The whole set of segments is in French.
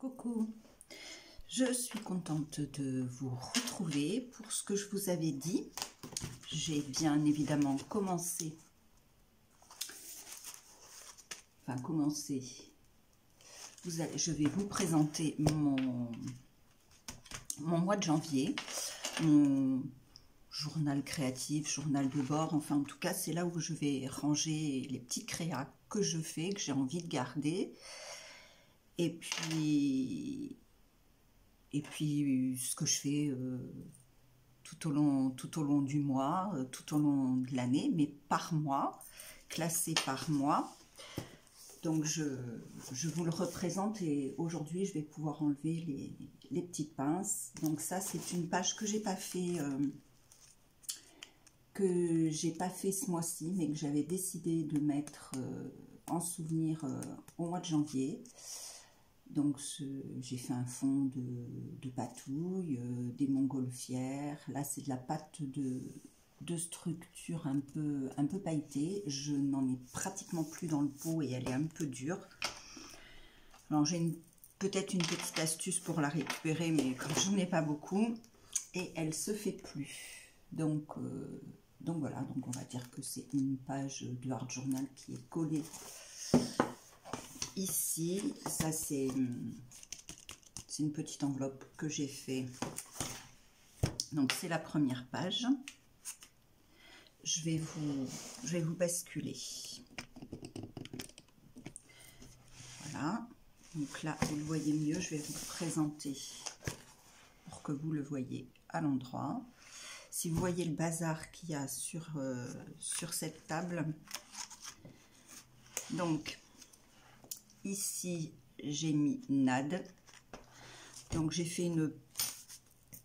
Coucou, je suis contente de vous retrouver pour ce que je vous avais dit. J'ai bien évidemment commencé, je vais vous présenter mon mois de janvier, mon journal créatif, journal de bord, enfin en tout cas c'est là où je vais ranger les petites créas que je fais, que j'ai envie de garder. Et puis ce que je fais tout au long du mois, tout au long de l'année, mais par mois, classé par mois. Donc je vous le représente et aujourd'hui je vais pouvoir enlever les petites pinces. Donc ça c'est une page que j'ai pas fait ce mois-ci, mais que j'avais décidé de mettre en souvenir au mois de janvier. Donc j'ai fait un fond de patouille, des montgolfières. Là c'est de la pâte de structure un peu pailletée. Je n'en ai pratiquement plus dans le pot et elle est un peu dure. Alors j'ai peut-être une petite astuce pour la récupérer, mais comme je n'en ai pas beaucoup, et elle se fait plus. Donc voilà, donc on va dire que c'est une page de Art Journal qui est collée ici. Ça c'est une petite enveloppe que j'ai fait. Donc c'est la première page. Je vais vous basculer. Voilà. Donc là vous le voyez mieux. Je vais vous présenter pour que vous le voyez à l'endroit. Si vous voyez le bazar qu'il y a sur cette table, donc ici j'ai mis NAD, donc j'ai fait une,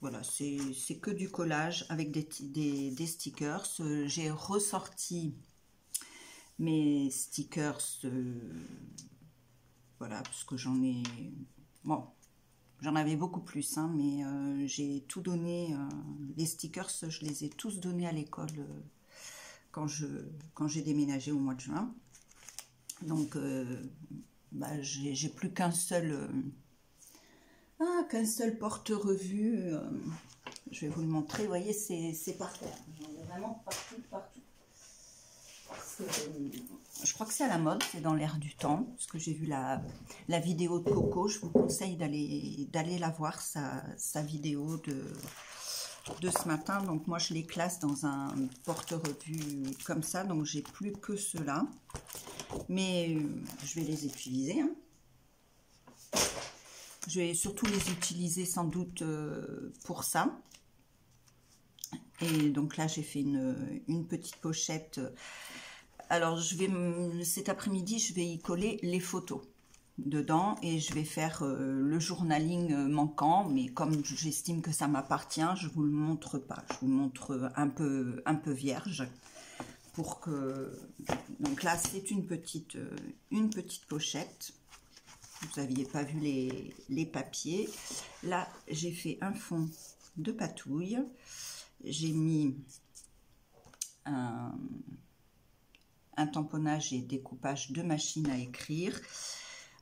voilà, c'est que du collage avec des stickers. J'ai ressorti mes stickers, voilà, parce que j'en ai, bon, j'en avais beaucoup plus, hein, mais j'ai tout donné, les stickers, je les ai tous donnés à l'école quand j'ai déménagé au mois de juin. Donc, j'ai plus qu'un seul porte-revue. Je vais vous le montrer. Vous voyez, c'est par terre. J'en ai vraiment partout. Je crois que c'est à la mode, c'est dans l'air du temps. Parce que j'ai vu la vidéo de Coco. Je vous conseille d'aller la voir, sa vidéo de ce matin. Donc moi, je les classe dans un porte-revue comme ça. Donc j'ai plus que ceux-là. Mais je vais les utiliser, hein. Je vais surtout les utiliser sans doute pour ça. Et donc là, j'ai fait une petite pochette. Alors, cet après-midi, je vais y coller les photos dedans et je vais faire le journaling manquant. Mais comme j'estime que ça m'appartient, je ne vous le montre pas. Je vous montre un peu vierge. Pour que... Donc là, c'est une petite pochette. Vous n'aviez pas vu les papiers. Là, j'ai fait un fond de patouille. J'ai mis un tamponnage et découpage de machine à écrire.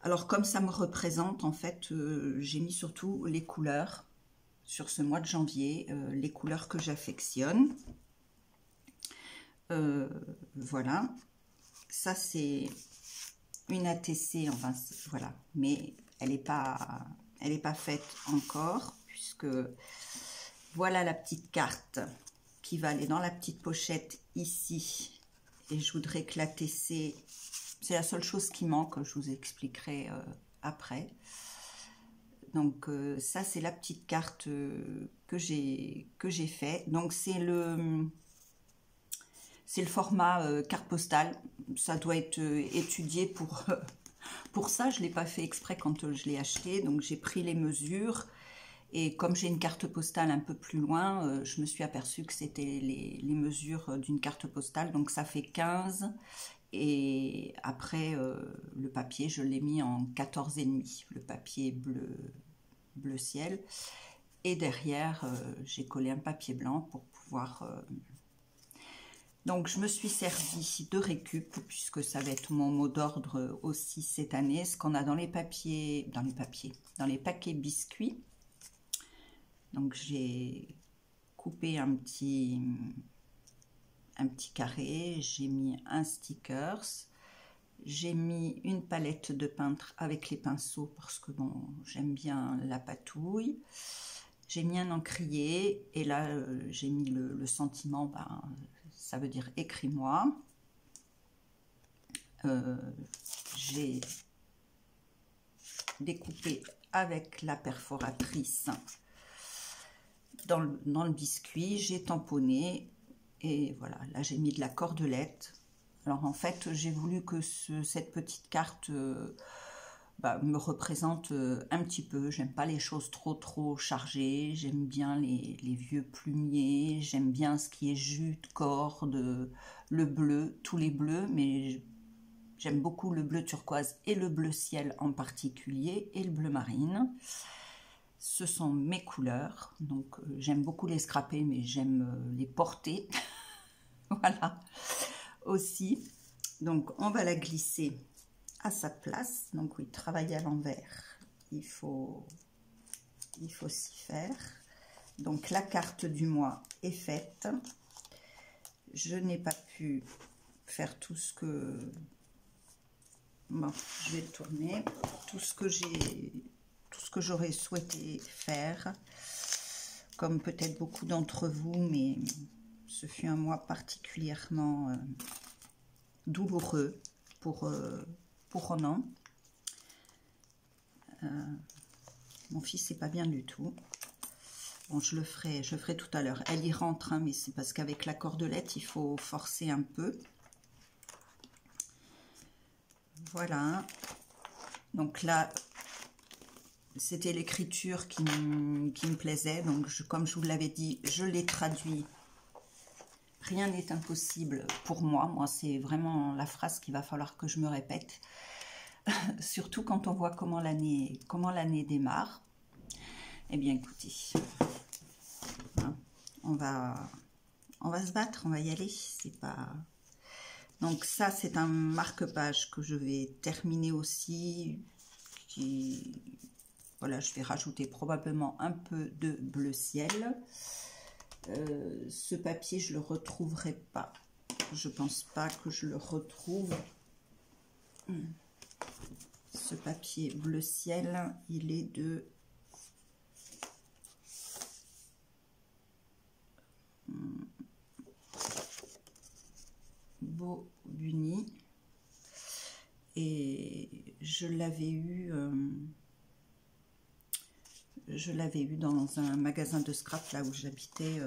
Alors, comme ça me représente, en fait, j'ai mis surtout les couleurs sur ce mois de janvier, les couleurs que j'affectionne. Voilà. Ça, c'est une ATC, enfin voilà, mais elle n'est pas faite encore, puisque voilà la petite carte qui va aller dans la petite pochette ici, et je voudrais que l'ATC, c'est la seule chose qui manque, je vous expliquerai après. Donc ça c'est la petite carte que j'ai fait. Donc c'est le format carte postale. Ça doit être étudié pour ça. Je ne l'ai pas fait exprès quand je l'ai acheté. Donc j'ai pris les mesures. Et comme j'ai une carte postale un peu plus loin, je me suis aperçue que c'était les mesures d'une carte postale. Donc ça fait 15. Et après, le papier, je l'ai mis en 14,5. Le papier bleu ciel. Et derrière, j'ai collé un papier blanc pour pouvoir... Donc, je me suis servi de récup, puisque ça va être mon mot d'ordre aussi cette année, ce qu'on a dans les papiers, dans les paquets biscuits. Donc, j'ai coupé un petit carré, j'ai mis un stickers, j'ai mis une palette de peintre avec les pinceaux, parce que bon, j'aime bien la patouille. J'ai mis un encrier, et là, j'ai mis le sentiment, ben, ça veut dire écris-moi. J'ai découpé avec la perforatrice dans le biscuit, j'ai tamponné et voilà, là j'ai mis de la cordelette. Alors en fait, j'ai voulu que cette petite carte me représente un petit peu. J'aime pas les choses trop chargées, j'aime bien les vieux plumiers, j'aime bien ce qui est jute, corde, le bleu, tous les bleus, mais j'aime beaucoup le bleu turquoise et le bleu ciel en particulier, et le bleu marine. Ce sont mes couleurs, donc j'aime beaucoup les scraper, mais j'aime les porter. Voilà, aussi. Donc on va la glisser à sa place. Donc oui, travailler à l'envers, il faut s'y faire. Donc la carte du mois est faite. Je n'ai pas pu faire tout ce que... Bon, je vais le tourner. Tout ce que j'aurais souhaité faire, comme peut-être beaucoup d'entre vous, mais ce fut un mois particulièrement douloureux pour Ronan. Mon fils n'est pas bien du tout. Bon, je le ferai tout à l'heure. Elle y rentre, hein, mais c'est parce qu'avec la cordelette, il faut forcer un peu. Voilà. Donc là, c'était l'écriture qui me plaisait. Donc, comme je vous l'avais dit, je l'ai traduit. Rien n'est impossible pour moi. Moi, c'est vraiment la phrase qu'il va falloir que je me répète. Surtout quand on voit comment l'année démarre. Eh bien, écoutez, hein, on va se battre, on va y aller. C'est pas... Donc ça, c'est un marque-page que je vais terminer aussi. Voilà, je vais rajouter probablement un peu de bleu ciel. Ce papier, je le retrouverai pas. Je pense pas que je le retrouve. Ce papier bleu ciel, il est de... Bobuni. Et je l'avais eu... dans un magasin de scrap là où j'habitais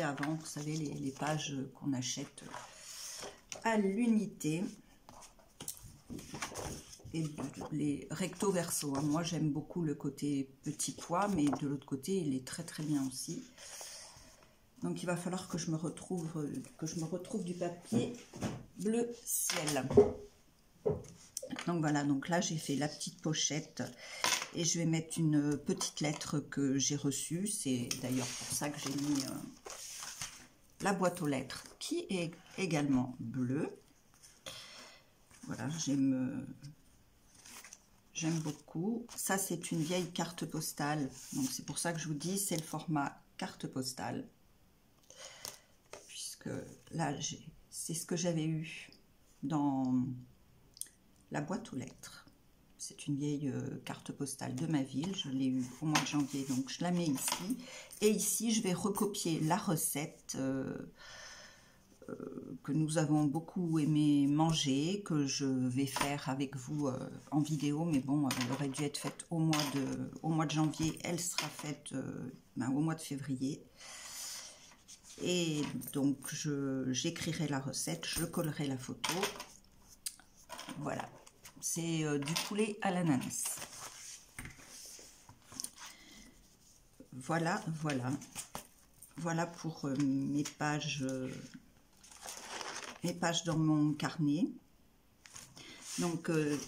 avant. Vous savez, les pages qu'on achète à l'unité. Et les recto verso, hein. Moi j'aime beaucoup le côté petit pois, mais de l'autre côté il est très bien aussi. Donc il va falloir que je me retrouve du papier bleu ciel. Donc voilà, donc là j'ai fait la petite pochette et je vais mettre une petite lettre que j'ai reçue. C'est d'ailleurs pour ça que j'ai mis la boîte aux lettres qui est également bleue. Voilà, j'aime beaucoup. Ça, c'est une vieille carte postale. Donc, c'est pour ça que je vous dis, c'est le format carte postale. Puisque là, c'est ce que j'avais eu dans la boîte aux lettres. C'est une vieille carte postale de ma ville. Je l'ai eue au mois de janvier, donc je la mets ici. Et ici, je vais recopier la recette que nous avons beaucoup aimé manger, que je vais faire avec vous en vidéo, mais bon, elle aurait dû être faite au mois de janvier, elle sera faite au mois de février. Et donc j'écrirai la recette, je collerai la photo. Voilà, c'est du poulet à l'ananas. Voilà pour mes pages dans mon carnet. Donc de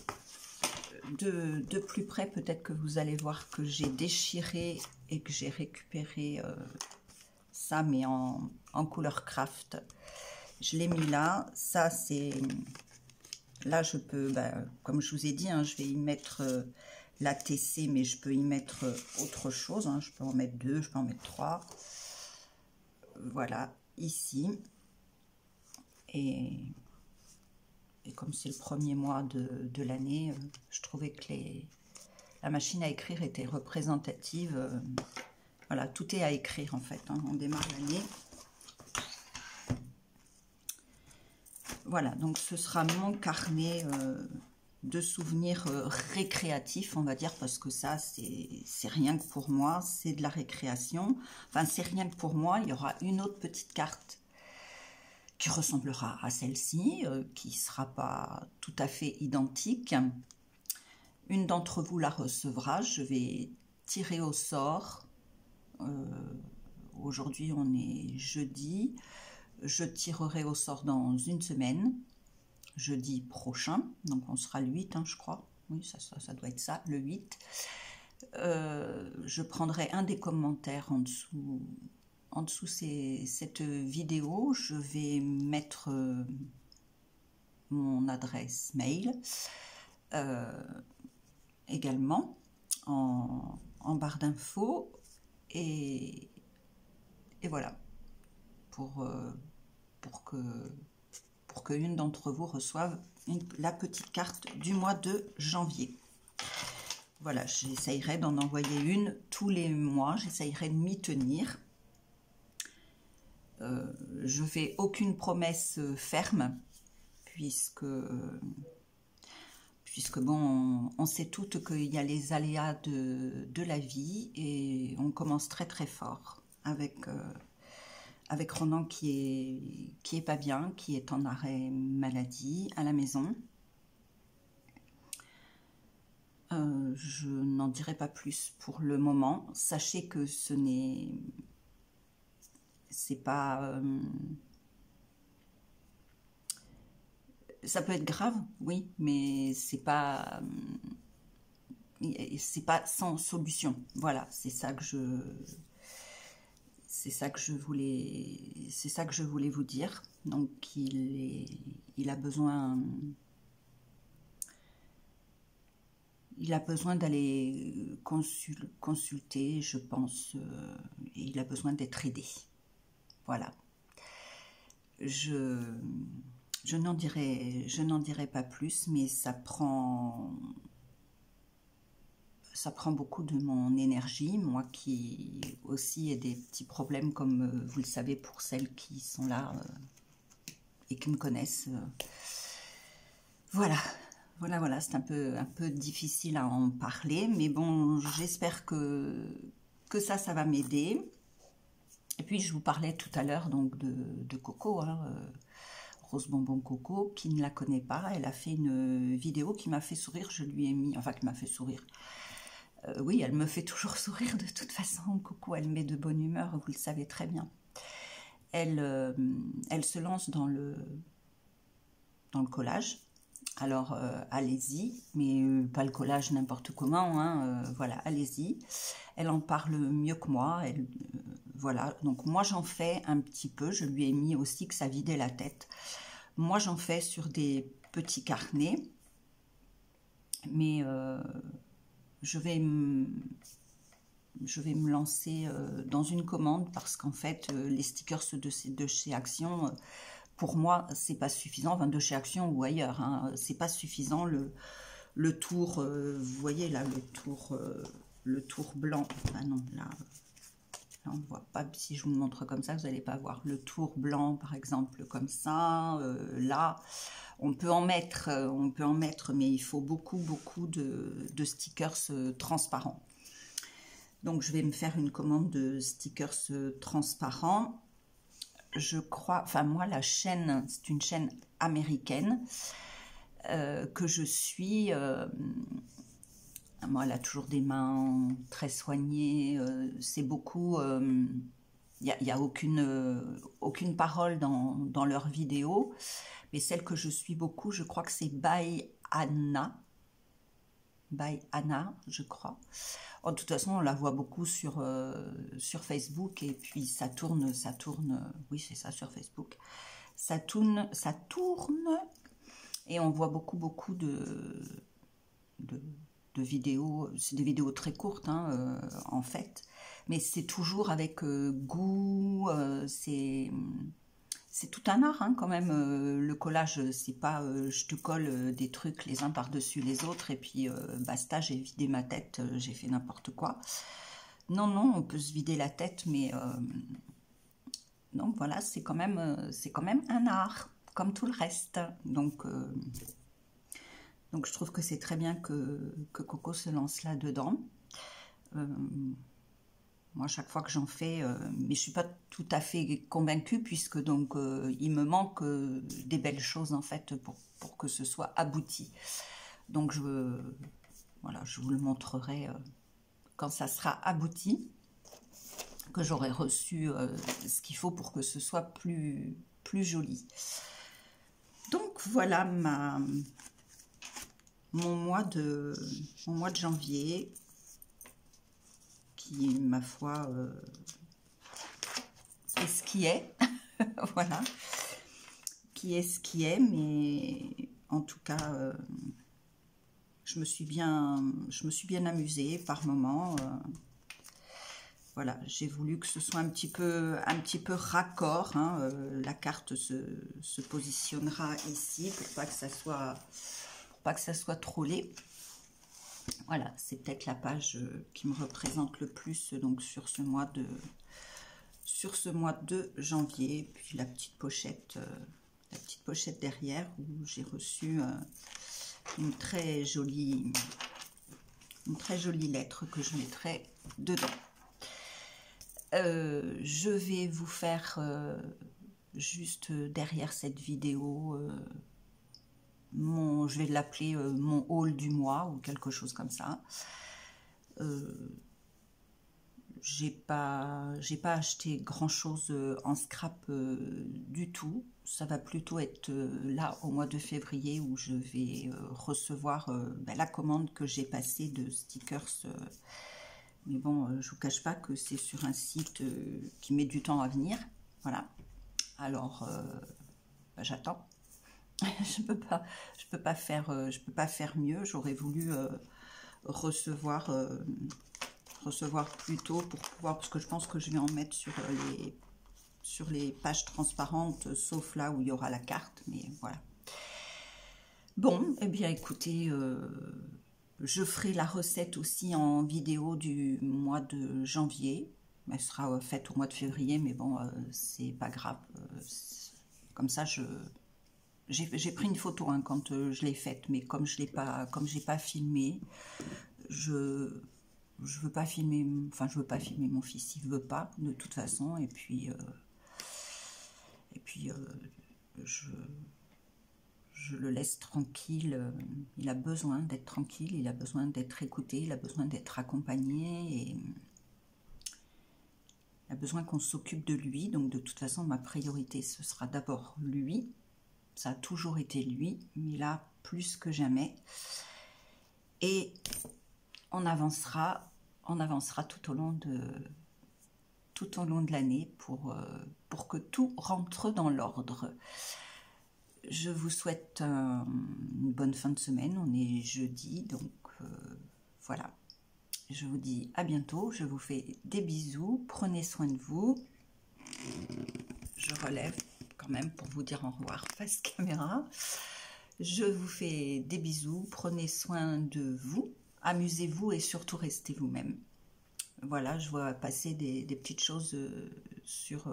plus près, peut-être que vous allez voir que j'ai déchiré et que j'ai récupéré ça, mais en couleur craft. Je l'ai mis là. Ça, c'est... Là, je peux, comme je vous ai dit, hein, je vais y mettre la TC, mais je peux y mettre autre chose. Hein. Je peux en mettre 2, je peux en mettre 3. Voilà, ici. Et comme c'est le premier mois de l'année, je trouvais que la machine à écrire était représentative. Voilà, tout est à écrire en fait. Hein. On démarre l'année. Voilà, donc ce sera mon carnet de souvenirs récréatifs, on va dire, parce que ça, c'est rien que pour moi, c'est de la récréation. Enfin, c'est rien que pour moi. Il y aura une autre petite carte qui ressemblera à celle-ci, qui ne sera pas tout à fait identique. Une d'entre vous la recevra. Je vais tirer au sort. Aujourd'hui, on est jeudi. Je tirerai au sort dans une semaine, jeudi prochain. Donc, on sera le 8, hein, je crois. Oui, ça doit être ça, le 8. Je prendrai un des commentaires en dessous. En dessous cette vidéo, je vais mettre mon adresse mail également en barre d'infos. Et voilà, pour que une d'entre vous reçoive la petite carte du mois de janvier. Voilà, j'essayerai d'en envoyer une tous les mois, j'essayerai de m'y tenir. Je ne fais aucune promesse ferme, puisque bon, on sait toutes qu'il y a les aléas de la vie, et on commence très très fort avec Ronan qui est pas bien, qui est en arrêt maladie à la maison. Je n'en dirai pas plus pour le moment. Sachez que c'est pas... ça peut être grave, oui, mais c'est pas sans solution. Voilà, c'est ça que je voulais vous dire. Donc il a besoin d'aller consulter, je pense, et il a besoin d'être aidé. Voilà. Je n'en dirai pas plus, mais ça prend beaucoup de mon énergie, moi qui aussi ai des petits problèmes, comme vous le savez pour celles qui sont là et qui me connaissent. Voilà, c'est un peu difficile à en parler, mais bon, j'espère que ça va m'aider. Et puis je vous parlais tout à l'heure donc de Coco, hein, Rose Bonbon Coco, qui ne la connaît pas. Elle a fait une vidéo qui m'a fait sourire, je lui ai mis, enfin qui m'a fait sourire. Oui, elle me fait toujours sourire de toute façon, Coco, elle met de bonne humeur, vous le savez très bien. Elle se lance dans le collage. Alors, allez-y, mais pas le collage n'importe comment, hein, voilà, allez-y. Elle en parle mieux que moi, voilà. Donc, moi, j'en fais un petit peu, je lui ai mis aussi que ça vidait la tête. Moi, j'en fais sur des petits carnets, mais je vais me lancer dans une commande, parce qu'en fait, les stickers de chez Action... pour moi, c'est pas suffisant, enfin de chez Action ou ailleurs, hein, c'est pas suffisant. Le tour, vous voyez là, le tour blanc, ah non, là on ne voit pas, si je vous le montre comme ça, vous n'allez pas voir. Le tour blanc, par exemple, comme ça, là, on peut en mettre, mais il faut beaucoup de stickers transparents. Donc, je vais me faire une commande de stickers transparents. Je crois, enfin moi la chaîne, c'est une chaîne américaine que je suis. Moi, elle a toujours des mains très soignées. C'est beaucoup. Il n'y a aucune parole dans leurs vidéos, mais celle que je suis beaucoup, je crois que c'est By Anna. By Anna, je crois. Oh, de toute façon, on la voit beaucoup sur Facebook, et puis ça tourne, oui, c'est ça, sur Facebook. ça tourne, et on voit beaucoup de vidéos. C'est des vidéos très courtes, hein, en fait, mais c'est toujours avec goût. C'est tout un art, hein, quand même. Le collage, c'est pas je te colle des trucs les uns par-dessus les autres et puis basta, j'ai vidé ma tête, j'ai fait n'importe quoi. Non, non, on peut se vider la tête, mais donc voilà, c'est quand même un art, comme tout le reste. Donc je trouve que c'est très bien que Coco se lance là-dedans. Moi, chaque fois que j'en fais, mais je suis pas tout à fait convaincue, puisque donc il me manque des belles choses, en fait, pour que ce soit abouti. Donc voilà, je vous le montrerai quand ça sera abouti, que j'aurai reçu ce qu'il faut pour que ce soit plus joli. Donc voilà mon mois de janvier, qui, ma foi, est ce qui est. Voilà, qui est ce qui est, mais en tout cas, je me suis bien amusée par moments. Voilà, j'ai voulu que ce soit un petit peu raccord, hein. La carte se positionnera ici pour pas que ça soit trop laid. Voilà, c'est peut-être la page qui me représente le plus, donc sur ce mois de janvier. Puis la petite pochette derrière, où j'ai reçu une très jolie lettre que je mettrai dedans. Je vais vous faire juste derrière cette vidéo je vais l'appeler mon haul du mois ou quelque chose comme ça. J'ai pas acheté grand chose en scrap du tout. Ça va plutôt être là au mois de février, où je vais recevoir la commande que j'ai passée de stickers. Mais bon, je vous cache pas que c'est sur un site qui met du temps à venir. Voilà. Alors, j'attends. je peux pas faire mieux. J'aurais voulu recevoir plus tôt pour pouvoir, parce que je pense que je vais en mettre sur les pages transparentes, sauf là où il y aura la carte. Mais voilà. Bon, eh bien écoutez, je ferai la recette aussi en vidéo du mois de janvier. Elle sera faite au mois de février, mais bon, c'est pas grave. Comme ça, j'ai pris une photo, hein, quand je l'ai faite, mais comme j'ai pas filmé, je veux pas filmer, mon fils, il veut pas de toute façon, et puis je le laisse tranquille. Il a besoin d'être tranquille, il a besoin d'être écouté, il a besoin d'être accompagné, et il a besoin qu'on s'occupe de lui. Donc de toute façon, ma priorité, ce sera d'abord lui. Ça a toujours été lui, mais là, plus que jamais. Et on avancera tout au long de l'année pour que tout rentre dans l'ordre. Je vous souhaite une bonne fin de semaine. On est jeudi, donc voilà. Je vous dis à bientôt. Je vous fais des bisous. Prenez soin de vous. Je relève quand même pour vous dire au revoir face caméra. Je vous fais des bisous. Prenez soin de vous. Amusez-vous et surtout restez vous-même. Voilà, je vois passer des petites choses sur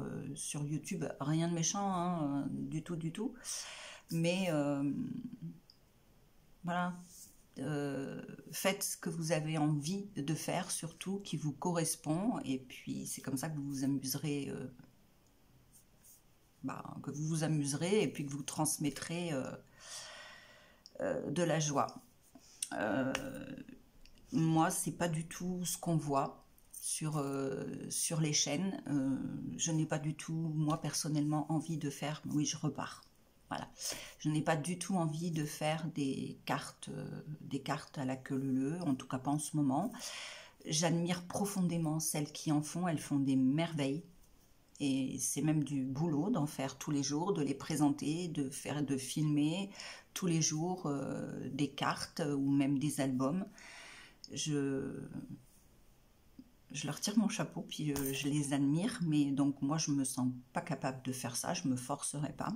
YouTube. Rien de méchant, hein, du tout. Mais voilà, faites ce que vous avez envie de faire, surtout qui vous correspond. Et puis c'est comme ça que vous vous amuserez, et puis que vous transmettrez de la joie. Moi, c'est pas du tout ce qu'on voit sur les chaînes. Je n'ai pas du tout, moi personnellement, envie de faire. Oui, je repars. Voilà. Je n'ai pas du tout envie de faire des cartes à la queue leu, en tout cas pas en ce moment. J'admire profondément celles qui en font. Elles font des merveilles. et c'est même du boulot d'en faire tous les jours, de les présenter, de filmer tous les jours des cartes ou même des albums. Je leur tire mon chapeau, puis je les admire, mais donc moi je me sens pas capable de faire ça, je me forcerai pas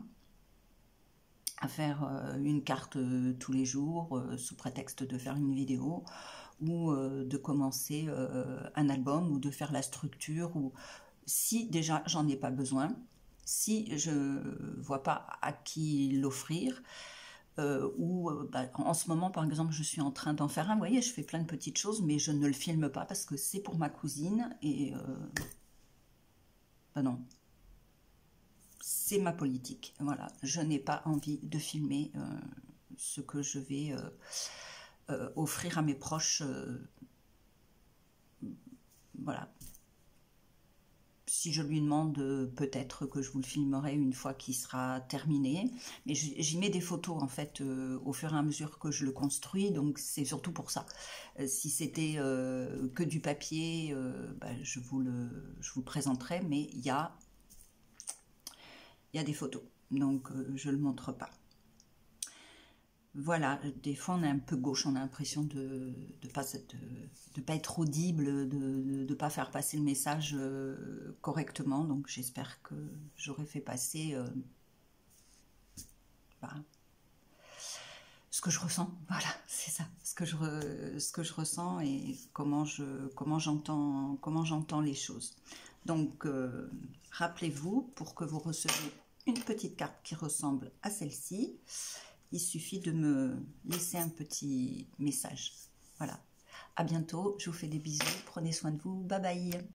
à faire une carte tous les jours sous prétexte de faire une vidéo ou de commencer un album ou de faire la structure, ou si déjà j'en ai pas besoin, si je vois pas à qui l'offrir, en ce moment par exemple je suis en train d'en faire un, vous voyez, je fais plein de petites choses mais je ne le filme pas parce que c'est pour ma cousine et non, c'est ma politique, voilà, je n'ai pas envie de filmer ce que je vais offrir à mes proches, voilà. Si je lui demande, peut-être que je vous le filmerai une fois qu'il sera terminé, mais j'y mets des photos en fait au fur et à mesure que je le construis, donc c'est surtout pour ça. Si c'était que du papier, je vous le présenterai, mais il y a des photos, donc je le montre pas. Voilà, des fois on est un peu gauche, on a l'impression de pas être audible, de pas faire passer le message correctement, donc j'espère que j'aurai fait passer ce que je ressens, voilà, c'est ça, ce que je ressens et comment j'entends les choses. Donc rappelez-vous, pour que vous receviez une petite carte qui ressemble à celle-ci, il suffit de me laisser un petit message. Voilà. À bientôt, je vous fais des bisous, prenez soin de vous, bye bye.